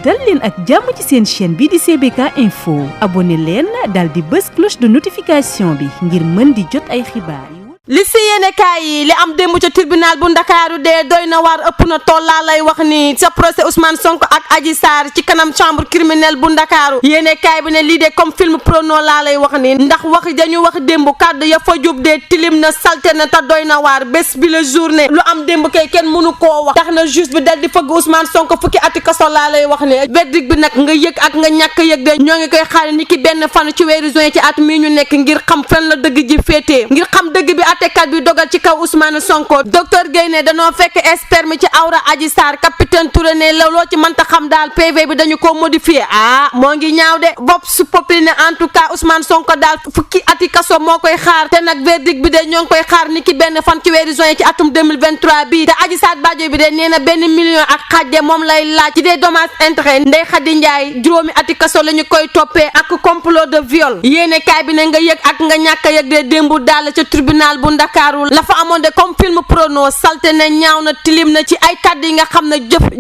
dal leen ak jàmm ci seen chaîne bi di CBK Info abonné leen dal di bës cloche de notification bi ngir mën di jot ay xibaar li si yéene kaay yi li am démb ca tribunal bu ndakaaru dee doy na waar ëpp na tool laa lay wax ni sa procès Ousmane Sonko ak Adji Sarr ci kanam chambre criminelle bu ndakaaru yéene kaay bi ne lii de comme film prono laa lay wax ni ndax wax dañu wax démb kàddu ya fa jub de tilim na salte na te doy na waar bés bi la journée lu am démb kay kenn mënu koo wax tax na juge bi dal di fëgg Ousmane Sonko fukki ati kaso laa lay wax ne verdict bi nag nga yëg ak nga ñàkk yëg de ñoo ngi koy xaar ni ki benn fan ci weeru juin ci at mii ñu nekk ngir xam fan la dëgg ji féetee ngir xam dëgg bi tekat bi dogal ci kaw Ousmane Sonko docteur Guèye ne danoo fekk sperme ci awra Adji Sarr capitaine Touré ne loo ci mënta xam daal PV bi dañu ko modifié moo ngi ñaaw de bopp su populi ne en tout cas Ousmane Sonko daal fukki ati kaso moo koy xaar te nag verdict bi de ñoo ngi koy xaar ni ki benn fan ci weeru juin ci atum 2023 bii te Adji Sarr Badio bi de nee na $1 million ak xaaj moom lay laaj ci des dommages intérêts Ndeye Khady Ndiaye juróomi ati kaso la ñu koy toppee ak complot de viol yéene kaay bi ne nga yëg ak nga ñàkk a yëg de démbu daal ca tribunal bu Ndakaaru la fa amoon de comme film prono salte na ñaaw na tilim na ci ay kàddu yi nga xam ne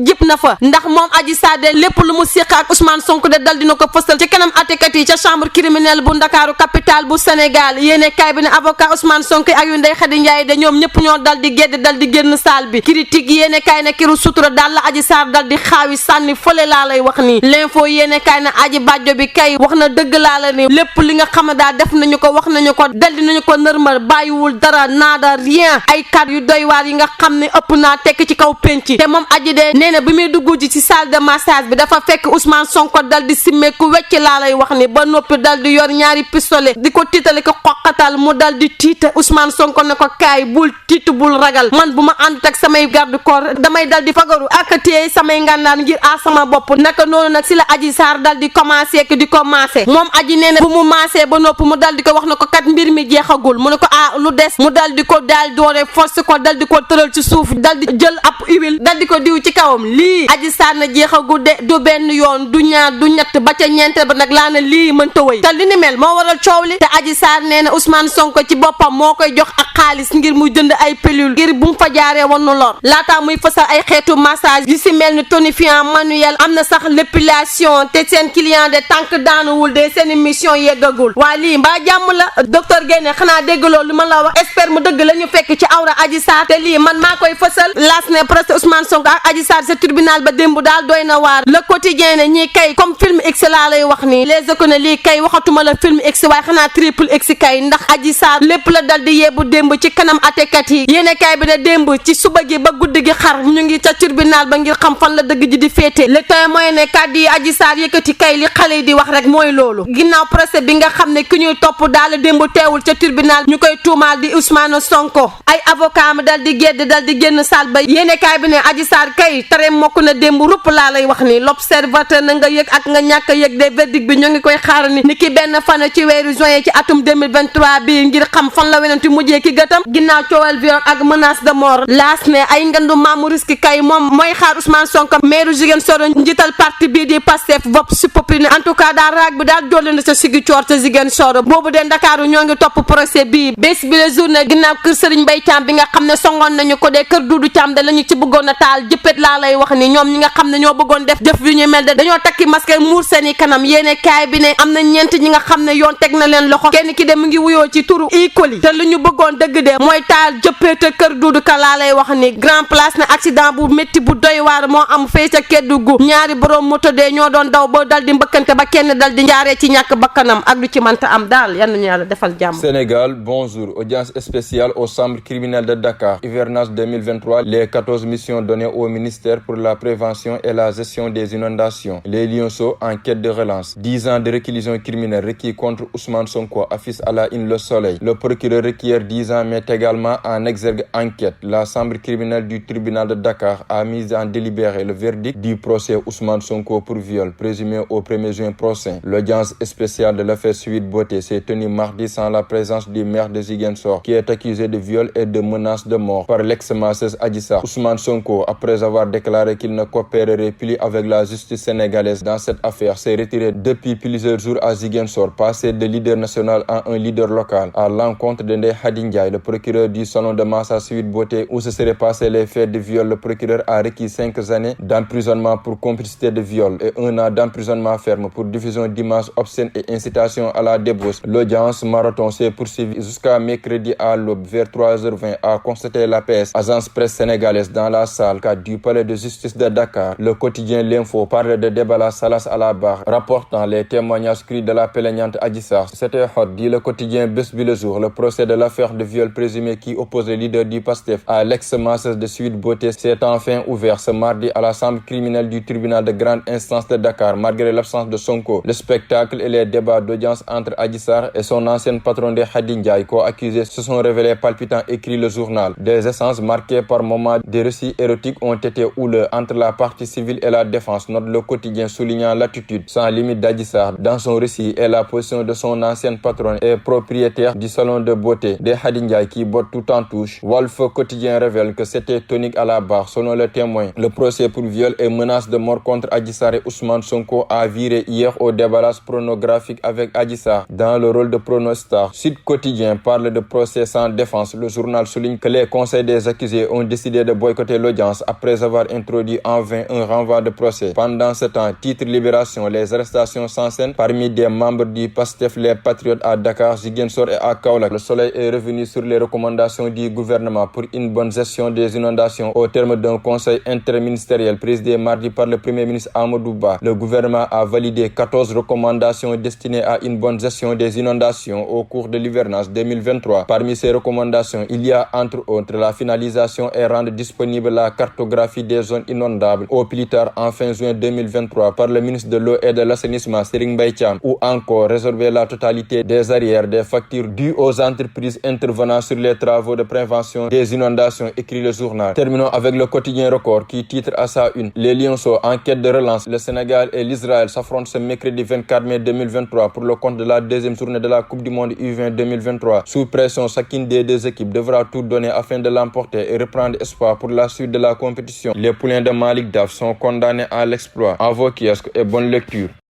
jëp na fa ndax moom Adji Sarr de lépp lu mu séq ak Ousmane Sonko de dal dina ko fësal ci kanam atekat yi ca chambre criminelle bu Ndakaaru capitale bu Sénégal yéene kaay bi ne avocat Ousmane Sonko ak yu Ndeye Khady Ndiaye de ñoom ñëpp ñoo dal di gedd dal di génn salle bi critique yéene kaay ne kiru sutura daal la Adji Sarr dal di xaawi sànni fële laa lay wax nii l'info yéene kaay ne Adji Badio bi kay wax na dëgg laa la ni lépp li nga xam ne daal def nañu ko wax nañu ko dal dinañu ko nërmal bàyyiwul dara naada rien ay kàddu yu doy waar yi nga xam ne ëpp naa tekk ci kaw penc te moom Adji de nee na bi muy dugg ji ci salle de massage bi dafa fekk Ousmane Sonko dal di simmeeku wecc laa lay wax ni ba noppi dal di yor ñaari pistolet di ko tiitale ko xoqatal mu dal di tiita Ousmane Sonko ne ko kaay bul tiitu bul ragal man bu ma ànd ak samay garde corps damay dal di fagaru ak téye samay ngàndaan ngir aar sama bopp naka noonu nag si la Adji Sarr dal di commencé que di ko massé moom Adji nee na bu mu massé ba noppi mu dal di ko wax na ko kat mbir mi jeexagul mu ne ko lu des mu dal di ko daal doore force ko dal di ko tëral ci suuf dal di jël ab huile dal di ko diw ci kawam lii Adji Sarr na jeexagul de du benn yoon du ñaar du ñett ba ca ñeenteel ba nag laa na lii mënta wëy te li ni mel moo waral coow li te Adji Sarr nee na Ousmane Sonko ci boppam moo koy jox ak xaalis ngir muy jënd ay pilule ngir bu mu fa jaaree wanu lor laataa muy fësal ay xeetu massage yu si mel ni tonifiant manuel am na sax l'épilation te seen client de tànk daanuwul de seen émission yeggagul waa lii mbaa jàmm la docteur Guèye xanaa dégg loolu ma la wax expert mu dëgg la ñu fekk ci awra Adji Sarr te lii man maa koy fësal laas ne procès Ousmane Sonko ak Adji Sarr sa tribunal ba démb daal doy na waar le quotidien ne ñii kay comme film X laa lay wax nii les éco ne lii kay waxatuma la film X waaye xanaa triple X kay ndax Adji Sarr lépp la dal di yebbu démb ci kanam atekat yi yéene kay bi ne démb ci suba gi ba guddi gi xar ñu ngi ca tribunal ba ngir xam fan la dëgg ji di féete le temps mooy ne kàddu yi Adji Sarr yëkkati kay li xale yi di wax rek mooy loolu ginnaaw procès bi nga xam ne ki ñuy topp daal démb teewul ca tribunal ñu koy tuumaal di Ousmane Sonko ay avocat am dal di gedd dal di génn salle ba yéene kaay bi ne Adji Sarr kay tere mokk na démb rupp laa lay wax ni l'observateur na nga yëg ak nga ñàkk a yëg de verdict bi ñoo ngi koy xaar ni ki benn fan ci weeru juin ci atum 2023 bi ngir xam fan la wenanti mujjee ki gëtam ginnaaw coowal viol ak menace de mort laas ne ay ngandu maamu risque kay moom mooy xaar Ousmane Sonko maire Ziguinchor njiital parti bii di Pastef vopp si populi en tout cas daal raag bi daal dolli na sa Ziguinchor te Ziguinchor boobu de Ndakaaru ñoo ngi topp procès bii bés bi la journée ginnaaw kër Serigne Mbaye Thiam bi nga xam ne songoon nañu ko de kër Doudou Thiam de lañu ci bëggoon a taal jëppét laa lay wax ni ñoom ñi nga xam ne ñoo bëggoon def jëf yu ñu mel de dañoo takki masque muur seeni kanam yéene kaay bi ne am na ñeent ñi nga xam ne yoon teg na leen loxo kenn ki de mu ngi wuyoo ci turu Icoli te lu ñu bëggoon dëgg de mooy taal jëppéete kër Doudou Ka laa lay wax ni grand place ne accident bu métti bu doy waar moo am fee ca Kédougou ñaari borom moto de ñoo doon daw ba dal di mbëkkante ba kenn dal di njaaree ci ñàkk bakkanam ak lu ci mënta am daal yal nañu yàlla defal jàmm. Sénégal, bonjour. Audience spéciale aux chambres criminelles de Dakar. Hivernage 2023. Les 14 missions données au ministère pour la prévention et la gestion des inondations. Les Lionceaux en quête de relance. 10 ans de réclusion criminelle requis contre Ousmane Sonko affiche à la une Le Soleil. Le procureur requiert 10 ans met également en exergue enquête. La chambre criminelle du tribunal de Dakar a mis en délibéré le verdict du procès Ousmane Sonko pour viol présumé au 1er juin prochain. L'audience spéciale de l'affaire Sweet Beauté s'est tenue mardi sans la présence du maire de Ziguinchor Ziguinchor, qui est accusé de viol et de menaces de mort par l'ex-masseuse Adji Sarr. Ousmane Sonko, après avoir déclaré qu'il ne coopérerait plus avec la justice sénégalaise dans cette affaire, s'est retiré depuis plusieurs jours à Ziguinchor, passé de leader national à un leader local, à l'encontre de Ndeye Khady Ndiaye, le procureur du salon de Massa Sweet Beauté où se seraient passés les faits de viol. Le procureur a requis 5 années d'emprisonnement pour complicité de viol et 1 an d'emprisonnement ferme pour diffusion d'images obscènes et incitation à la débauche. L'audience marathon s'est poursuivie jusqu'à mercredi à l'aube vers 3h20, a constaté l'APS, agence presse sénégalaise, dans la salle 4 du palais de justice de Dakar. Le quotidien L'Info parle de Debala Salas à la barre, rapportant les témoignages crus de la plaignante Adji Sarr. C'était hot, dit le quotidien Bës Bi Le Jour. Le procès de l'affaire de viol présumé qui oppose le leader du PASTEF à l'ex-masseuse de Sweet Beauté s'est enfin ouvert ce mardi à la chambre criminelle du tribunal de grande instance de Dakar, malgré l'absence de Sonko. Le spectacle et les débats d'audience entre Adji Sarr et son ancienne patronne Ndeye Khady Ndiaye, co-accusés, se sont révélés palpitants, écrit le journal. Des échanges marqués par moments de récits érotiques ont été houleux entre la partie civile et la défense, note le quotidien, soulignant l'attitude sans limite d'Adji Sarr dans son récit et la position de son ancienne patronne et propriétaire du salon de beauté Ndeye Khady Ndiaye qui botte tout en touche. Walf quotidien révèle que c'était tonique à la barre. Selon le témoin, le procès pour viol et menace de mort contre Adji Sarr et Ousmane Sonko a viré hier au déballage pornographique avec Adji Sarr dans le rôle de pornostar. Sud Quotidien parle de procès sans défense. Le journal souligne que les conseils des accusés ont décidé de boycotter l'audience après avoir introduit en vain un renvoi de procès. Pendant ce temps, titre Libération, les arrestations sans scène parmi des membres du PASTEF, les Patriotes à Dakar, Ziguinchor et à Kaolack. Le Soleil est revenu sur les recommandations du gouvernement pour une bonne gestion des inondations au terme d'un conseil interministériel présidé mardi par le Premier ministre Amadou Ba. Le gouvernement a validé 14 recommandations destinées à une bonne gestion des inondations au cours de l'hivernage 2023. Parmi ces recommandations, il y a entre autres la finalisation et rendre disponible la cartographie des zones inondables au plus tard en fin juin 2023 par le ministre de l'eau et de l'assainissement Serigne Mbaye Thiam, ou encore résorber la totalité des arrières des factures dues aux entreprises intervenant sur les travaux de prévention des inondations, écrit le journal. Terminons avec le quotidien Record qui titre à sa une: les Lionceaux en quête de relance. Le Sénégal et l'Israël s'affrontent ce mercredi 24 mai 2023 pour le compte de la deuxième journée de la Coupe du Monde U20 2023. Sous pression, chacune des deux équipes devra tout donner afin de l'emporter et reprendre espoir pour la suite de la compétition. Les poulains de Malick Daf sont condamnés à l'exploit. À vos kiosques et bonne lecture.